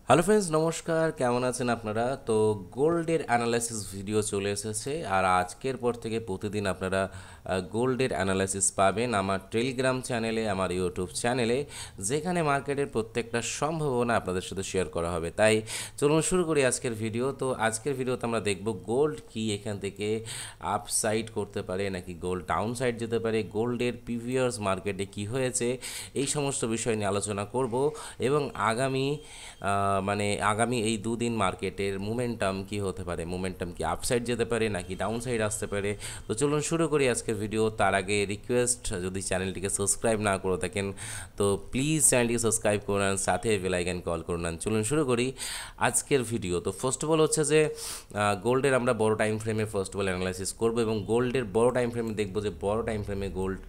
Hello friends, নমস্কার। কেমন আছেন আপনারা? তো গোল্ডের অ্যানালাইসিস ভিডিও চলে এসেছে, আর আজকের পর থেকে প্রতিদিন আপনারা গোল্ডের অ্যানালাইসিস পাবেন আমার টেলিগ্রাম চ্যানেলে, আমার ইউটিউব চ্যানেলে, যেখানে মার্কেটের প্রত্যেকটা সম্ভাবনা আপনাদের সাথে শেয়ার করা হবে। তাই চলুন শুরু করি আজকের ভিডিও। তো আজকের ভিডিওতে আমরা দেখব গোল্ড কি এখান থেকে আপসাইড করতে পারে নাকি গোল্ড ডাউন সাইড যেতে পারে, গোল্ডের প্রিভিয়াস মার্কেটে কি হয়েছে, এই সমস্ত বিষয় নিয়ে আলোচনা করব। এবং আগামী এই দুদিন মার্কেটের মোমেন্টাম কি হতে পারে, মোমেন্টাম কি আপসাইড যেতে পারে নাকি ডাউন সাইড আসতে পারে। তো চলুন শুরু করি আজকের ভিডিও। তার আগে রিকোয়েস্ট, যদি চ্যানেলটিকে সাবস্ক্রাইব না করে থাকেন তো প্লিজ চ্যানেলটিকে সাবস্ক্রাইব করে নেন, সাথে বেল আইকন কল করে নেন। চলুন শুরু করি আজকের ভিডিও। তো ফার্স্ট অফ অল হচ্ছে যে গোল্ডের আমরা বড় টাইম ফ্রেমে ফার্স্ট অফ অল অ্যানালাইসিস করবো, এবং গোল্ডের বড় টাইম ফ্রেমে দেখবো যে বড় টাইম ফ্রেমে গোল্ড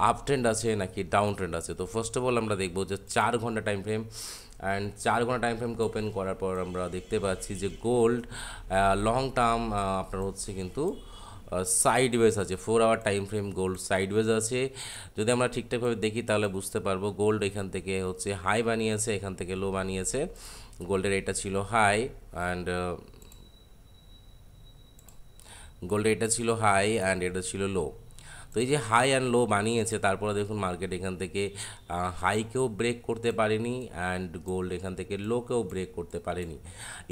আপ ট্রেন্ড আছে নাকি ডাউন ট্রেন্ড আছে। তো ফার্স্ট অফ অল আমরা দেখবো যে 4 ঘন্টা টাইম ফ্রেম, অ্যান্ড 4 ঘন্টা টাইম ফ্রেমকে ওপেন করার পর আমরা দেখতে পাচ্ছি যে গোল্ড লং টার্ম আপনার হচ্ছে কিন্তু সাইডওয়েজ আছে। 4 hour time frame gold sideways আছে। যদি আমরা ঠিকঠাকভাবে দেখি তাহলে বুঝতে পারবো গোল্ড এখান থেকে হচ্ছে হাই বানিয়েছে, এখান থেকে লো বানিয়েছে। গোল্ডের এটা ছিল হাই, অ্যান্ড এটা ছিল লো। তো এই যে হাই অ্যান্ড লো বানিয়েছে, তারপরে দেখুন মার্কেট এখান থেকে হাইকেও ব্রেক করতে পারেনি, অ্যান্ড গোল্ড এখান থেকে লোকেও ব্রেক করতে পারেনি।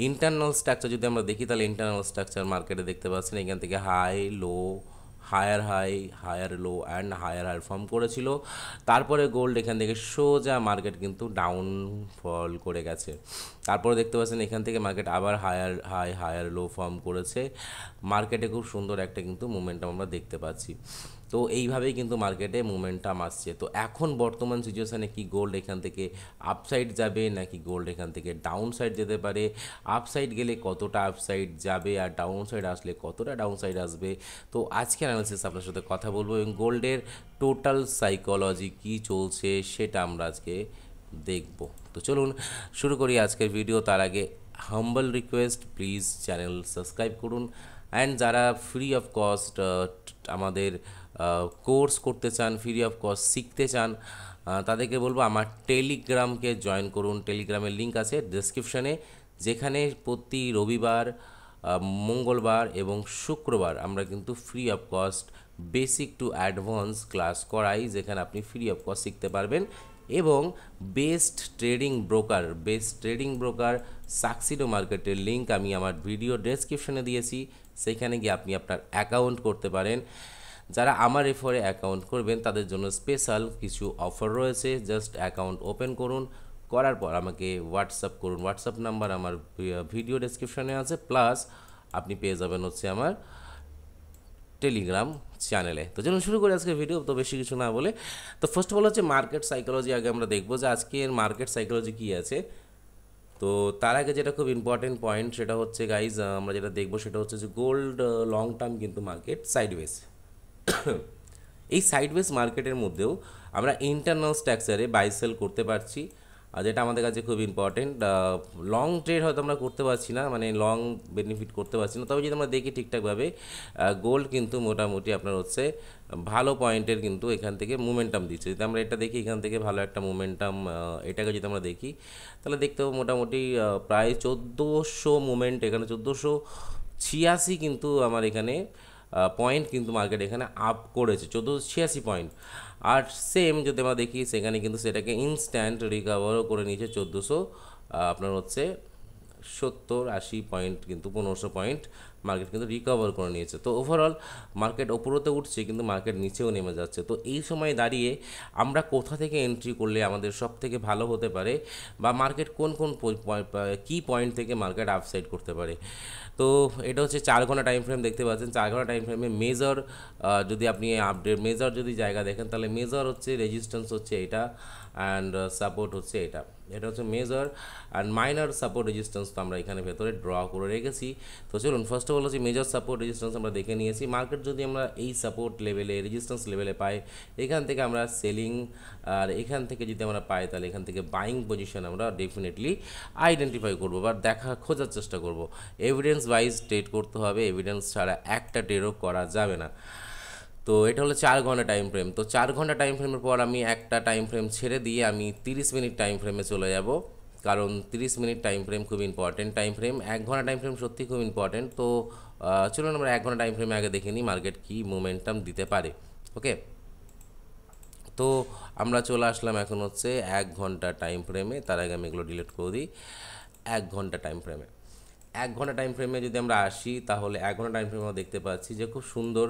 ইন্টারনাল স্ট্রাকচার যদি আমরা দেখি তাহলে ইন্টারনাল স্ট্রাকচার মার্কেটে দেখতে পাচ্ছেন এখান থেকে high low, high, higher low and higher form করেছিল। তারপরে গোল্ড এখান থেকে সোজা মার্কেট কিন্তু ডাউন ফল করে গেছে। তারপরে দেখতে পাচ্ছেন এখান থেকে মার্কেট আবার হায়ার লো ফর্ম করেছে। মার্কেটে খুব সুন্দর একটা কিন্তু মোমেন্টাম আমরা দেখতে পাচ্ছি। তো এইভাবেই কিন্তু মার্কেটে মোমেন্টাম আসছে। তো এখন বর্তমান সিচুয়েশানে কি গোল্ড এখান থেকে আপসাইড যাবে নাকি গোল্ড এখান থেকে ডাউন সাইড যেতে পারে, আপসাইড গেলে কতটা আপসাইড যাবে আর ডাউন সাইড আসলে কতটা ডাউন সাইড আসবে। তো আজকে অ্যানালিসিস আপনার সাথে কথা বলবো, এবং গোল্ডের টোটাল সাইকোলজি কী চলছে সেটা আমরা আজকে দেখব। তো চলুন শুরু করি আজকের ভিডিও। তার আগে humble request, please channel subscribe করুন, অ্যান্ড যারা ফ্রি অফ কস্ট আমাদের কোর্স করতে চান, ফ্রি অফ কস্ট শিখতে চান, তাদেরকে বলবো আমার টেলিগ্রামকে জয়েন করুন। টেলিগ্রামের লিঙ্ক আছে ডেসক্রিপশানে, যেখানে প্রতি রবিবার, মঙ্গলবার এবং শুক্রবার আমরা কিন্তু free of cost basic to advance class করাই, যেখানে আপনি ফ্রি অফ কস্ট শিখতে পারবেন। এবং বেস্ট ট্রেডিং ব্রোকার সাকসিডো মার্কেটের লিঙ্ক আমি আমার ভিডিও ডেসক্রিপশনে দিয়েছি, সেখানে গিয়ে আপনি আপনার অ্যাকাউন্ট করতে পারেন। যারা আমার রেফারে অ্যাকাউন্ট করবেন তাদের জন্য স্পেশাল কিছু অফার রয়েছে। জাস্ট অ্যাকাউন্ট ওপেন করুন, করার পর আমাকে হোয়াটসঅ্যাপ করুন। হোয়াটসঅ্যাপ নাম্বার আমার ভিডিও ডেসক্রিপশনে আছে, প্লাস আপনি পেয়ে যাবেন হচ্ছে আমার টেলিগ্রাম চ্যানেলে। তো চলুন শুরু করি আজকের ভিডিও। তো বেশি কিছু না বলে, তো ফার্স্ট অফ অল হচ্ছে মার্কেট সাইকোলজি আগে আমরা দেখবো যে আজকের মার্কেট সাইকোলজি কী আছে। তো তার আগে যেটা খুব ইম্পর্টেন্ট পয়েন্ট সেটা হচ্ছে গাইজ, আমরা যেটা দেখবো সেটা হচ্ছে যে গোল্ড লং টার্ম কিন্তু মার্কেট সাইডওয়েজ। এই সাইডওয়েজ মার্কেটের মধ্যেও আমরা ইন্টারনাল স্ট্রাকচারে বাই সেল করতে পারছি, আর যেটা আমাদের কাছে খুব ইম্পর্টেন্ট। লং ট্রেড হয়তো আমরা করতে পারছি না, মানে লং বেনিফিট করতে পারছি না, তবে যদি আমরা দেখি ঠিকঠাকভাবে গোল্ড কিন্তু মোটামুটি আপনার হচ্ছে ভালো পয়েন্টের কিন্তু এখান থেকে মোমেন্টাম দিচ্ছে। যদি আমরা এটা দেখি এখান থেকে ভালো একটা মোমেন্টাম, এটাকে যদি আমরা দেখি তাহলে দেখতে পাবো মোটামুটি প্রায় 1400 মুভমেন্ট, এখানে 1486 কিন্তু আমার এখানে পয়েন্ট কিন্তু মার্কেট এখানে আপ করেছে, 1486 পয়েন্ট। আর সেম যদি আমরা দেখি সেখানে কিন্তু সেটাকে ইনস্ট্যান্ট রিকভারও করে নিয়েছে 1400 আপনার হচ্ছে 70-80 পয়েন্ট, কিন্তু 1500 পয়েন্ট মার্কেট কিন্তু রিকভার করে নিয়েছে। তো ওভারঅল মার্কেট ওপরতে উঠছে কিন্তু মার্কেট নিচেও নেমে যাচ্ছে। তো এই সময় দাঁড়িয়ে আমরা কোথা থেকে এন্ট্রি করলে আমাদের সব থেকে ভালো হতে পারে, বা মার্কেট কোন কোন কী পয়েন্ট থেকে মার্কেট আপসাইড করতে পারে। তো এটা হচ্ছে 4 ঘন্টা টাইম ফ্রেম দেখতে পাচ্ছেন। 4 ঘন্টা টাইম ফ্রেমে মেজর, যদি আপনি আপডেট মেজর যদি জায়গা দেখেন তাহলে মেজর হচ্ছে রেজিস্ট্যান্স হচ্ছে এটা, অ্যান্ড সাপোর্ট হচ্ছে এটা। এটা হচ্ছে major, and minor support resistance তো আমরা এখানে ভেতরে ড্র করে রেখেছি। তো চলুন ফার্স্ট অফ অল হচ্ছে মেজর সাপোর্ট রেজিস্ট্যান্স আমরা দেখে নিয়েছি। মার্কেট যদি আমরা এই সাপোর্ট লেভেলে, রেজিস্ট্যান্স লেভেলে পাই, এখান থেকে আমরা সেলিং, আর এখান থেকে যদি আমরা পাই তাহলে এখান থেকে বাইং পজিশন আমরা ডেফিনেটলি আইডেন্টিফাই করবো বা খোঁজার চেষ্টা করব। এভিডেন্স ওয়াইজ ট্রেড করতে হবে, এভিডেন্স ছাড়া একটা ট্রেডও করা যাবে না। তো এটা হলো 4 ঘন্টা টাইম ফ্রেম। তো 4 ঘন্টা টাইম ফ্রেমের পর আমি একটা টাইম ফ্রেম ছেড়ে দিয়ে আমি 30 মিনিট টাইম ফ্রেমে চলে যাব। কারণ 30 মিনিট টাইম ফ্রেম খুব ইম্পর্টেন্ট টাইম ফ্রেম, 1 ঘন্টা টাইম ফ্রেম সত্যি খুব ইম্পর্টেন্ট। তো চলুন আমরা 1 ঘন্টা টাইম ফ্রেমে আগে দেখে নিই মার্কেট কী মোমেন্টাম দিতে পারে। ওকে, তো আমরা চলে আসলাম এখন হচ্ছে 1 ঘন্টা টাইম ফ্রেমে। তার আগে আমি এগুলো ডিলিট করে দিই। 1 ঘন্টা টাইম ফ্রেমে, 1 ঘন্টা টাইম ফ্রেমে যদি আমরা আসি তাহলে 1 ঘন্টা টাইম ফ্রেমে দেখতে পাচ্ছি যে খুব সুন্দর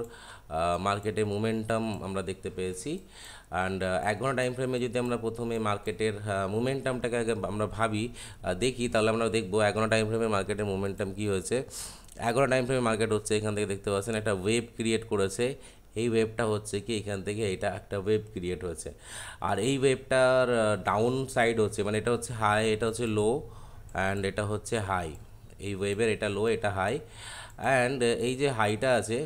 মার্কেটে মোমেন্টাম আমরা দেখতে পেয়েছি। অ্যান্ড 1 ঘন্টা টাইম ফ্রেমে যদি আমরা প্রথমে মার্কেটের মোমেন্টামটাকে আগে আমরা ভাবি দেখি, তাহলে আমরা দেখবো 1 ঘন্টা টাইম ফ্রেমে মার্কেটের মোমেন্টাম কী হয়েছে। 1 ঘন্টা টাইম ফ্রেমে মার্কেট হচ্ছে এখান থেকে দেখতে পাচ্ছেন একটা ওয়েভ ক্রিয়েট করেছে। এই ওয়েভটা হচ্ছে কি এখান থেকে এটা একটা ওয়েভ ক্রিয়েট হয়েছে, আর এই ওয়েভটার ডাউন সাইড হচ্ছে মানে এটা হচ্ছে হাই, এটা হচ্ছে লো, অ্যান্ড এটা হচ্ছে হাই। এই ওয়েভের এটা লো, এটা হাই, অ্যান্ড এই যে হাইটা আছে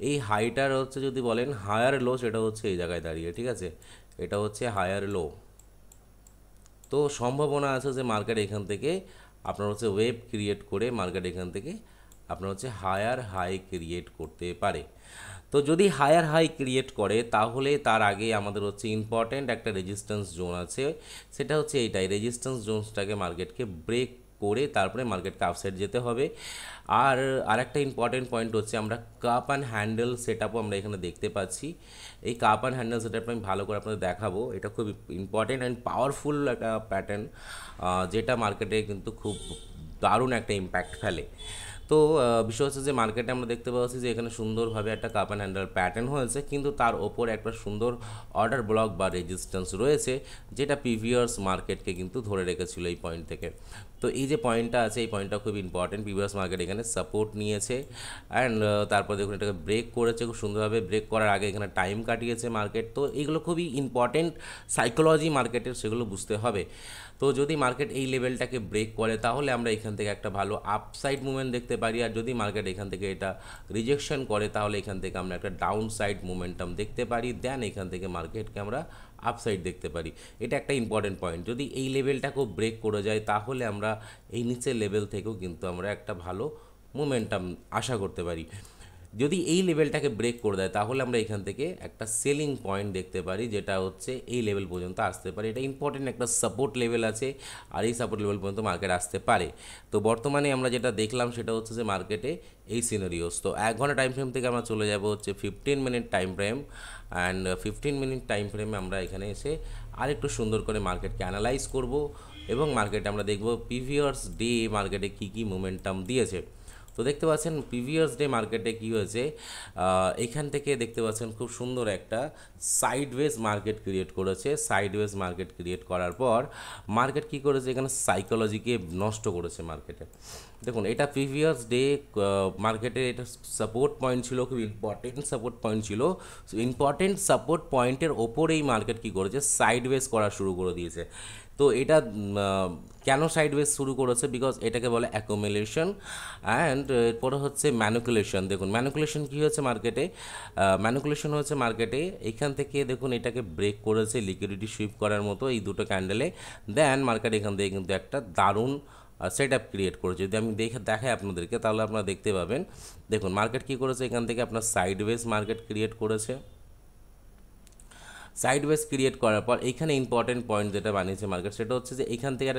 এই হাইটার হচ্ছে যদি বলেন হায়ার লো, সেটা হচ্ছে এই জায়গায় দাঁড়িয়ে, ঠিক আছে, এটা হচ্ছে হায়ার লো। তো সম্ভাবনা আছে যে মার্কেট এখান থেকে আপনার হচ্ছে ওয়েভ ক্রিয়েট করে মার্কেট এখান থেকে আপনার হচ্ছে হায়ার হাই ক্রিয়েট করতে পারে। তো যদি হায়ার হাই ক্রিয়েট করে তাহলে তার আগে আমাদের হচ্ছে ইম্পর্ট্যান্ট একটা রেজিস্ট্যান্স জোন আছে, সেটা হচ্ছে এইটাই। রেজিস্ট্যান্স জোনসটাকে মার্কেটকে ব্রেক করে তারপরে মার্কেটকে আপসাইড যেতে হবে। আর আরেকটা ইম্পর্টেন্ট পয়েন্ট হচ্ছে আমরা কাপ অ্যান্ড হ্যান্ডেল সেট আপও আমরা এখানে দেখতে পাচ্ছি। এই কাপ অ্যান্ড হ্যান্ডেল সেট আপটা আমি ভালো করে আপনাদের দেখাবো। এটা খুব ইম্পর্টেন্ট অ্যান্ড পাওয়ারফুল একটা প্যাটার্ন, যেটা মার্কেটে কিন্তু খুব দারুণ একটা ইম্প্যাক্ট ফেলে। তো বিষয় হচ্ছে যে মার্কেটে আমরা দেখতে পাচ্ছি যে এখানে সুন্দরভাবে একটা কাপ অ্যান্ড হ্যান্ডেল প্যাটার্ন হয়েছে, কিন্তু তার ওপর একটা সুন্দর অর্ডার ব্লক বা রেজিস্ট্যান্স রয়েছে, যেটা প্রিভিয়াস মার্কেটকে কিন্তু ধরে রেখেছিল এই পয়েন্ট থেকে। তো এই যে পয়েন্টটা আছে এই পয়েন্টটা খুব ইম্পর্টেন্ট। প্রিভিয়াস মার্কেট এখানে সাপোর্ট নিয়েছে, অ্যান্ড তারপর দেখুন এটাকে ব্রেক করেছে খুব সুন্দরভাবে। ব্রেক করার আগে এখানে টাইম কাটিয়েছে মার্কেট। তো এইগুলো খুবই ইম্পর্টেন্ট সাইকোলজি মার্কেটের, সেগুলো বুঝতে হবে। তো যদি মার্কেট এই লেভেলটাকে ব্রেক করে তাহলে আমরা এখান থেকে একটা ভালো আপসাইড মুভমেন্ট দেখতে পারি, আর যদি মার্কেট এখান থেকে এটা রিজেকশন করে তাহলে এখান থেকে আমরা একটা ডাউন সাইড মোমেন্টাম দেখতে পারি, দেন এখান থেকে মার্কেটকে আমরা আপসাইড দেখতে পারি। এটা একটা ইম্পর্টেন্ট পয়েন্ট। যদি এই লেভেলটাকেও ব্রেক করে যায় তাহলে আমরা এই নিচের লেভেল থেকেও কিন্তু আমরা একটা ভালো মোমেন্টাম আশা করতে পারি। যদি এই লেভেলটাকে ব্রেক করে দেয় তাহলে আমরা এখান থেকে একটা সেলিং পয়েন্ট দেখতে পারি, যেটা হচ্ছে এই লেভেল পর্যন্ত আসতে পারে। এটা ইম্পর্টেন্ট একটা সাপোর্ট লেভেল আছে, আর এই সাপোর্ট লেভেল পর্যন্ত মার্কেট আসতে পারে। তো বর্তমানে আমরা যেটা দেখলাম সেটা হচ্ছে যে মার্কেটে এই সিনারিওস। তো 1 ঘন্টা টাইম ফ্রেম থেকে আমরা চলে যাব হচ্ছে 15 minute time frame, and 15 minute time ফ্রেমে আমরা এখানে এসে আরেকটু সুন্দর করে মার্কেটকে অ্যানালাইজ করব, এবং মার্কেটে আমরা দেখব প্রিভিয়াস ডে মার্কেটে কী কী মোমেন্টাম দিয়েছে। তো দেখতে পাচ্ছেন প্রিভিয়াস ডে মার্কেটে কী হয়েছে, এখান থেকে দেখতে পাচ্ছেন খুব সুন্দর একটা সাইডওয়েজ মার্কেট ক্রিয়েট করেছে। সাইডওয়েজ মার্কেট ক্রিয়েট করার পর মার্কেট কী করেছে, এখানে সাইকোলজিকে নষ্ট করেছে মার্কেটে। দেখুন এটা প্রিভিয়াস ডে মার্কেটে এটা সাপোর্ট পয়েন্ট ছিল, খুব ইম্পর্টেন্ট সাপোর্ট পয়েন্ট ছিল। ইম্পর্টেন্ট সাপোর্ট পয়েন্টের ওপরেই মার্কেট কী করেছে, সাইডওয়েজ করা শুরু করে দিয়েছে। তো এটা কেন সাইডওয়েজ শুরু করেছে, বিকজ এটাকে বলে অ্যাকুমুলেশন, অ্যান্ড এরপরে হচ্ছে ম্যানিপুলেশন। দেখুন ম্যানিপুলেশন কী হয়েছে মার্কেটে, ম্যানিপুলেশন হয়েছে মার্কেটে এইখান থেকে দেখুন এটাকে ব্রেক করেছে লিকুইডিটি সুইপ করার মতো এই দুটো ক্যান্ডেলে, দেন মার্কেট এখান থেকে কিন্তু একটা দারুণ সেট আপ ক্রিয়েট করেছে। যদি আমি দেখাই আপনাদেরকে তাহলে আপনারা দেখতে পাবেন। দেখুন মার্কেট কী করেছে, এখান থেকে আপনার সাইডওয়েজ মার্কেট ক্রিয়েট করেছে। সাইডওয়েজ ক্রিয়েট করার পর এইখানে ইম্পর্টেন্ট পয়েন্ট যেটা বানিয়েছে মার্কেট, সেটা হচ্ছে যে এখান থেকে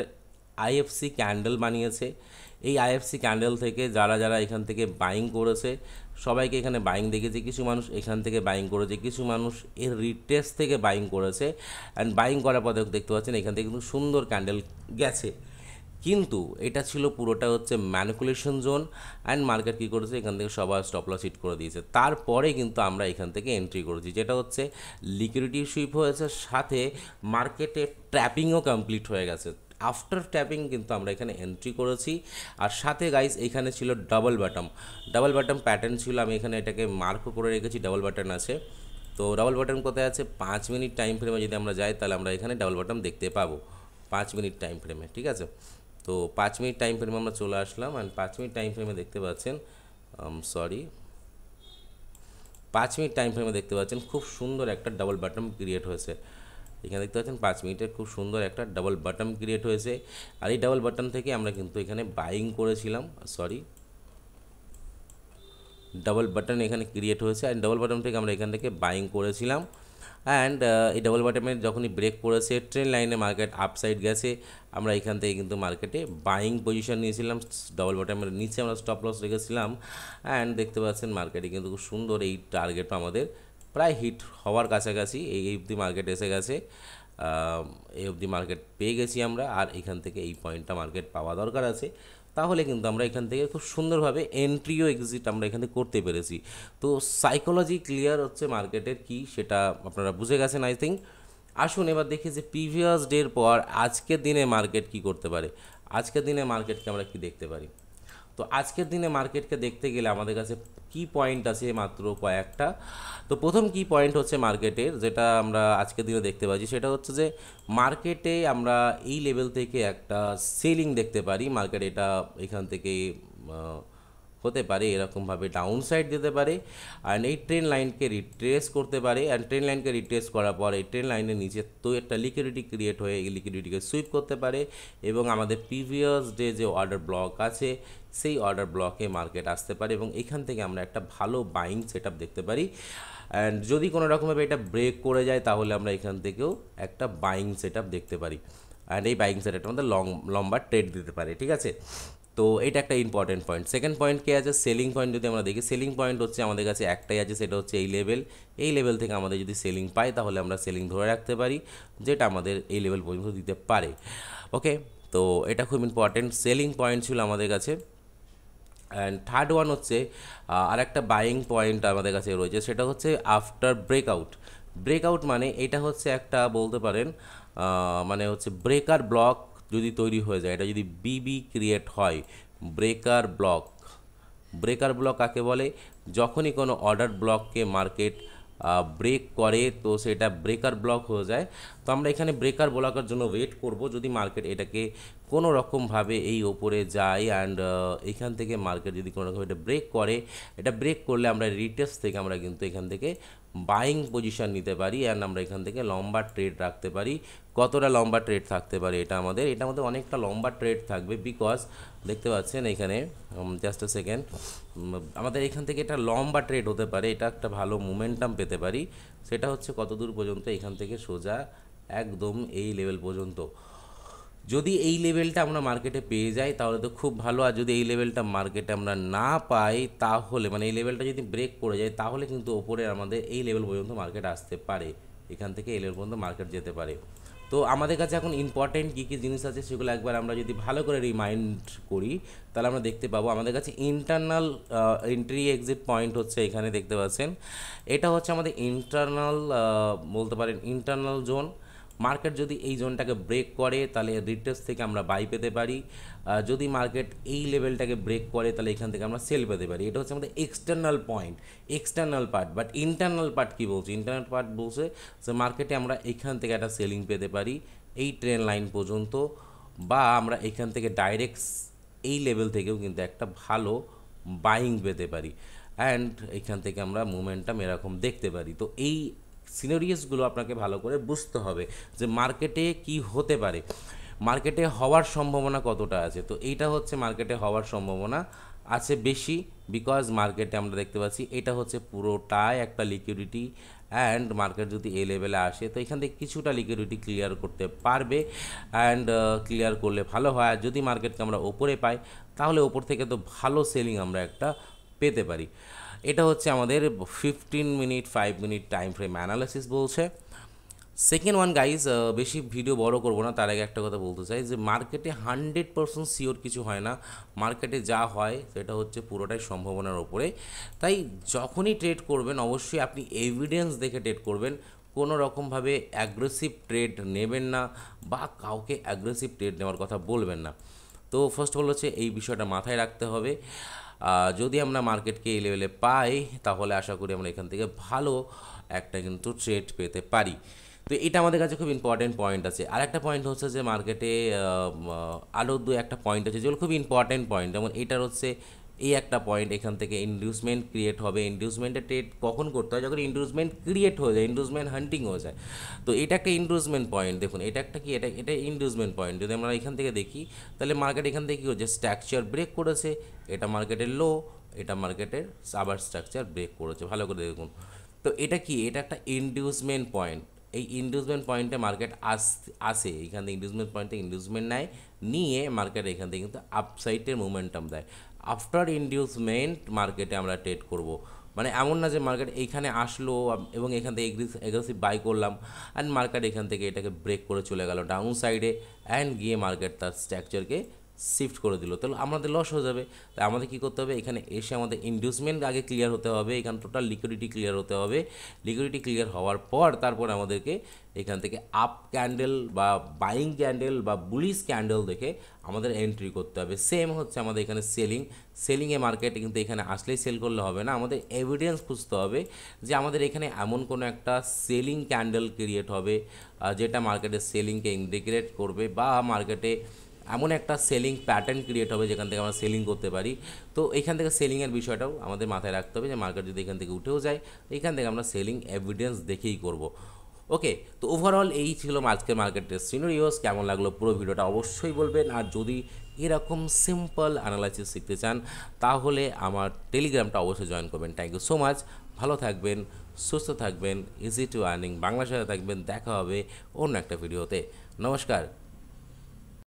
আইএফসি ক্যান্ডেল বানিয়েছে। এই আইএফসি ক্যান্ডেল থেকে যারা যারা এখান থেকে বাইং করেছে সবাইকে এখানে বাইং দেখেছে। কিছু মানুষ এখান থেকে বাইং করেছে, কিছু মানুষ এর রিটেস্ট থেকে বাইং করেছে, অ্যান্ড বাইং করার পর দেখতে পাচ্ছেন এখান থেকে কিন্তু সুন্দর ক্যান্ডেল গেছে। কিন্তু এটা ছিল পুরোটা হচ্ছে ম্যানিপুলেশন জোন, অ্যান্ড মার্কেট কী করেছে, এখান থেকে সবার স্টপ লস হিট করে দিয়েছে। তারপরে কিন্তু আমরা এখান থেকে এন্ট্রি করেছি, যেটা হচ্ছে লিকুইডিটি সুইপ হয়েছে, সাথে মার্কেটে ট্র্যাপিংও কমপ্লিট হয়ে গেছে। আফটার ট্যাপিং কিন্তু আমরা এখানে এন্ট্রি করেছি। আর সাথে গাইস এখানে ছিল ডাবল বাটম প্যাটার্ন ছিল। আমি এখানে এটাকে মার্কও করে রেখেছি, ডাবল বাটন আছে। তো ডাবল বাটন কোথায় আছে, 5 মিনিট টাইম ফ্রেমে যদি আমরা যাই তাহলে আমরা এখানে ডাবল বাটন দেখতে পাবো 5 মিনিট টাইম ফ্রেমে, ঠিক আছে। তো 5 মিনিট টাইম ফ্রেমে আমরা চলে আসলাম, অ্যান্ড 5 মিনিট টাইম ফ্রেমে দেখতে পাচ্ছেন 5 মিনিট টাইম ফ্রেমে দেখতে পাচ্ছেন খুব সুন্দর একটা ডাবল বাটন ক্রিয়েট হয়েছে। এখানে দেখতে পাচ্ছেন 5 মিনিটের খুব সুন্দর একটা ডাবল বাটন ক্রিয়েট হয়েছে। আর এই ডাবল বাটন থেকে আমরা কিন্তু এখানে বাইং করেছিলাম, ডাবল বাটন এখানে ক্রিয়েট হয়েছে, আর ডাবল বাটন থেকে আমরা এখান থেকে বাইং করেছিলাম। অ্যান্ড এই ডাবল বটমের যখনই ব্রেক করেছে ট্রেন লাইনে মার্কেট আপসাইড গেছে, আমরা এখান থেকে কিন্তু মার্কেটে বাইং পজিশন নিয়েছিলাম, ডাবল বটমের নিচে আমরা স্টপ লস রেখেছিলাম। অ্যান্ড দেখতে পাচ্ছেন মার্কেটে কিন্তু খুব সুন্দর এই টার্গেটটা আমাদের প্রায় হিট হওয়ার কাছাকাছি, এই অবধি মার্কেট এসে গেছে, এই অবধি মার্কেট পেয়ে গেছি আমরা। আর এখান থেকে এই পয়েন্টটা মার্কেট পাওয়া দরকার আছে, তাহলে কিন্তু আমরা এখান থেকে খুব সুন্দরভাবে এন্ট্রি ও এক্সিট আমরা এখানে করতে পেরেছি। তো সাইকোলজি ক্লিয়ার হচ্ছে মার্কেটের কি সেটা আপনারা বুঝে গেছেন আই থিঙ্ক। আসুন এবার দেখি যে প্রিভিয়াস ডের পর আজকের দিনে মার্কেট কি করতে পারে, আজকের দিনে মার্কেটকে আমরা কি দেখতে পারি। তো আজকের দিনে মার্কেটকে দেখতে গেলে আমাদের কাছে কি পয়েন্ট আছে মাত্র কয়েকটা। তো প্রথম কি পয়েন্ট হচ্ছে মার্কেটের, যেটা আমরা আজকের দিনে দেখতে পাচ্ছি সেটা হচ্ছে যে মার্কেটে আমরা এই লেভেল থেকে একটা সেলিং দেখতে পারি। মার্কেট এটা এখান থেকে হতে পারে এরকমভাবে ডাউন সাইড দিতে পারে, অ্যান্ড এই ট্রেন লাইনকে রিট্রেস করতে পারে, অ্যান্ড ট্রেন লাইনকে রিট্রেস করার পর এই ট্রেন লাইনের নিচে তো একটা লিকুইডিটি ক্রিয়েট হয়ে এই লিকুইডিটিকে সুইপ করতে পারে, এবং আমাদের প্রিভিয়াস ডে যে অর্ডার ব্লক আছে সেই অর্ডার ব্লকে মার্কেট আসতে পারে, এবং এখান থেকে আমরা একটা ভালো বাইং সেট আপ দেখতে পারি। অ্যান্ড যদি কোনো রকমভাবে এটা ব্রেক করে যায় তাহলে আমরা এখান থেকেও একটা বাইং সেট আপ দেখতে পারি, অ্যান্ড এই বাইং সেট আপটা আমাদের লম্বা ট্রেড দিতে পারে, ঠিক আছে। তো এটা একটা ইম্পর্টেন্ট পয়েন্ট। সেকেন্ড পয়েন্ট কে আছে, সেলিং পয়েন্ট যদি আমরা দেখি, সেলিং পয়েন্ট হচ্ছে আমাদের কাছে একটাই আছে, সেটা হচ্ছে এই লেভেল থেকে আমাদের যদি সেলিং পাই তাহলে আমরা সেলিং ধরে রাখতে পারি, যেটা আমাদের এই লেভেল পর্যন্ত দিতে পারে। ওকে, তো এটা খুব ইম্পর্টেন্ট সেলিং পয়েন্ট ছিল আমাদের কাছে। অ্যান্ড থার্ড ওয়ান হচ্ছে আর একটা বাইং পয়েন্ট আমাদের কাছে রয়েছে, সেটা হচ্ছে আফটার ব্রেকআউট মানে এটা হচ্ছে একটা বলতে পারেন মানে হচ্ছে ব্রেকার ব্লক যদি তৈরি হয়ে যায়, এটা যদি বিবি ক্রিয়েট হয়, ব্রেকার ব্লক কাকে বলে, যখনই কোনো অর্ডার ব্লককে মার্কেট ব্রেক করে তো সেটা ব্রেকার ব্লক হয়ে যায়। তো আমরা এখানে ব্রেকার ব্লকের জন্য ওয়েট করব, যদি মার্কেট এটাকে কোনো রকমভাবে এই ওপরে যায় অ্যান্ড এখান থেকে মার্কেট যদি কোনো রকম এটা ব্রেক করে, এটা ব্রেক করলে আমরা রিটেস্ট থেকে আমরা কিন্তু এখান থেকে বাইং পজিশন নিতে পারি, অ্যান্ড আমরা এখান থেকে লম্বা ট্রেড রাখতে পারি। কতটা লম্বা ট্রেড থাকতে পারে এটা আমাদের অনেকটা লম্বা ট্রেড থাকবে, বিকজ দেখতে পাচ্ছেন এখানে জাস্ট আ সেকেন্ড, আমাদের এখান থেকে এটা লম্বা ট্রেড হতে পারে, এটা একটা ভালো মোমেন্টাম পেতে পারি। সেটা হচ্ছে কত দূর পর্যন্ত, এখান থেকে সোজা একদম এই লেভেল পর্যন্ত। যদি এই লেভেলটা আমরা মার্কেটে পেয়ে যাই তাহলে তো খুব ভালো, আর যদি এই লেভেলটা মার্কেটে আমরা না পাই তাহলে মানে এই লেভেলটা যদি ব্রেক করে যায় তাহলে কিন্তু ওপরে আমাদের এই লেভেল পর্যন্ত মার্কেট আসতে পারে, এখান থেকে এই লেভেল পর্যন্ত মার্কেট যেতে পারে। তো আমাদের কাছে এখন ইম্পর্টেন্ট কী কী জিনিস আছে সেগুলো একবার আমরা যদি ভালো করে রিমাইন্ড করি তাহলে আমরা দেখতে পাবো আমাদের কাছে ইন্টারনাল এন্ট্রি এক্সিট পয়েন্ট হচ্ছে এখানে দেখতে পাচ্ছেন, এটা হচ্ছে আমাদের ইন্টারনাল বলতে পারেন ইন্টারনাল জোন। মার্কেট যদি এই জোনটাকে ব্রেক করে তাহলে রিটেস্ট থেকে আমরা বাই পেতে পারি, যদি মার্কেট এই লেভেলটাকে ব্রেক করে তাহলে এখান থেকে আমরা সেল পেতে পারি। এটা হচ্ছে আমাদের external point, external part. But internal part কী বলছে, ইন্টারনাল পার্ট বলছে যে মার্কেটে আমরা এখান থেকে একটা সেলিং পেতে পারি এই ট্রেন লাইন পর্যন্ত, বা আমরা এখান থেকে ডাইরেক্ট এই লেভেল থেকেও কিন্তু একটা ভালো বাইং পেতে পারি, অ্যান্ড এখান থেকে আমরা মোমেন্টাম এরকম দেখতে পারি। তো এই সিনারিয়াসগুলো আপনাকে ভালো করে বুঝতে হবে যে মার্কেটে কি হতে পারে, মার্কেটে হওয়ার সম্ভাবনা কতটা আছে। তো এইটা হচ্ছে মার্কেটে হওয়ার সম্ভাবনা আছে বেশি, বিকজ মার্কেটে আমরা দেখতে পাচ্ছি এটা হচ্ছে পুরোটাই একটা লিকুইডিটি, অ্যান্ড মার্কেট যদি এই লেভেলে আসে তো এখান থেকে কিছুটা লিকুইডিটি ক্লিয়ার করতে পারবে, অ্যান্ড ক্লিয়ার করলে ভালো হয়। আর যদি মার্কেটকে আমরা ওপরে পাই তাহলে ওপর থেকে তো ভালো সেলিং আমরা একটা পেতে পারি। এটা হচ্ছে আমাদের 15 minute 5 minute time frame analysis বলছে। সেকেন্ড ওয়ান গাইজ, বেশি ভিডিও বড় করবো না, তার আগে একটা কথা বলতে চাই যে মার্কেটে 100% শিওর কিছু হয় না, মার্কেটে যা হয় সেটা হচ্ছে পুরোটাই সম্ভাবনার ওপরে। তাই যখনই ট্রেড করবেন অবশ্যই আপনি এভিডেন্স দেখে ট্রেড করবেন, কোনো রকমভাবে অ্যাগ্রেসিভ ট্রেড নেবেন না বা কাউকে অ্যাগ্রেসিভ ট্রেড নেওয়ার কথা বলবেন না। তো ফার্স্ট অফ অল হচ্ছে এই বিষয়টা মাথায় রাখতে হবে। যদি আমরা মার্কেটকে এই লেভেলে পাই তাহলে আশা করি আমরা এখান থেকে ভালো একটা কিন্তু ট্রেড পেতে পারি। তো এটা আমাদের কাছে খুব ইম্পর্টেন্ট পয়েন্ট আছে। আর একটা পয়েন্ট হচ্ছে যে মার্কেটে আরও একটা পয়েন্ট আছে যেগুলো খুব ইম্পর্টেন্ট পয়েন্ট, যেমন এটার হচ্ছে এই একটা পয়েন্ট, এখান থেকে ইনডিউসমেন্ট ক্রিয়েট হবে। ইনডিউসমেন্টের ট্রেড কখন করতে হয়, যখন ইনডিউসমেন্ট ক্রিয়েট হয়ে যায়, ইনডিউসমেন্ট হান্টিং হয়ে যায়। তো এটা একটা ইনডিউসমেন্ট পয়েন্ট, দেখুন এটা একটা কি, এটা ইনডিউসমেন্ট পয়েন্ট। যদি আমরা এখান থেকে দেখি তাহলে মার্কেট এখান থেকে কী হচ্ছে, স্ট্রাকচার ব্রেক করেছে, এটা মার্কেটের লো, এটা মার্কেটের আবার স্ট্রাকচার ব্রেক করেছে, ভালো করে দেখুন। তো এটা কি, এটা একটা ইনডিউসমেন্ট পয়েন্ট। এই ইনডিউসমেন্ট পয়েন্টে মার্কেট আসে, এখান থেকে ইনডিউসমেন্ট পয়েন্টে ইনডিউসমেন্ট নেয়, নিয়ে মার্কেট এখান থেকে কিন্তু আপসাইডের মোমেন্টাম দেয়। আফটার ইনডিউসমেন্ট মার্কেটে আমরা ট্রেড করব। মানে এমন না যে মার্কেট এইখানে আসলো এবং এখান থেকে এগ্রেসিভ বাই করলাম অ্যান্ড মার্কেট এখান থেকে এটাকে ব্রেক করে চলে গেল ডাউন সাইডে অ্যান্ড গিয়ে মার্কেট তার স্ট্রাকচারকে শিফট করে দিল, তাহলে আমাদের লস হয়ে যাবে। তাই আমাদের কী করতে হবে, এখানে এসে আমাদের ইনডিউসমেন্ট আগে ক্লিয়ার হতে হবে, এখানে টোটাল লিকুইডিটি ক্লিয়ার হতে হবে। লিকুইডিটি ক্লিয়ার হওয়ার পর তারপর আমাদেরকে এখান থেকে আপ ক্যান্ডেল বা বাইং ক্যান্ডেল বা বুলিশ ক্যান্ডেল দেখে আমাদের এন্ট্রি করতে হবে। সেম হচ্ছে আমাদের এখানে সেলিংয়ে মার্কেটে কিন্তু এখানে আসলেই সেল করলে হবে না, আমাদের এভিডেন্স খুঁজতে হবে যে আমাদের এখানে এমন কোনো একটা সেলিং ক্যান্ডেল ক্রিয়েট হবে যেটা মার্কেটের সেলিংকে ইন্ডিকেট করবে, বা মার্কেটে এমন একটা সেলিং প্যাটার্ন ক্রিয়েট হবে যেখান থেকে আমরা সেলিং করতে পারি। তো এখান থেকে সেলিংয়ের বিষয়টাও আমাদের মাথায় রাখতে হবে যে মার্কেট যদি এখান থেকে উঠেও যায়, এখান থেকে আমরা সেলিং এভিডেন্স দেখেই করব। ওকে, তো ওভারঅল এই ছিল আজকের মার্কেটের সিনারিওস। কেমন লাগলো পুরো ভিডিওটা অবশ্যই বলবেন। আর যদি এরকম সিম্পল অ্যানালাইসিস শিখতে চান তাহলে আমার টেলিগ্রামটা অবশ্যই জয়েন করবেন। Thank you so much. ভালো থাকবেন, সুস্থ থাকবেন, ইজি টু আর্নিং বাংলার সাথে থাকবেন। দেখা হবে অন্য একটা ভিডিওতে। নমস্কার।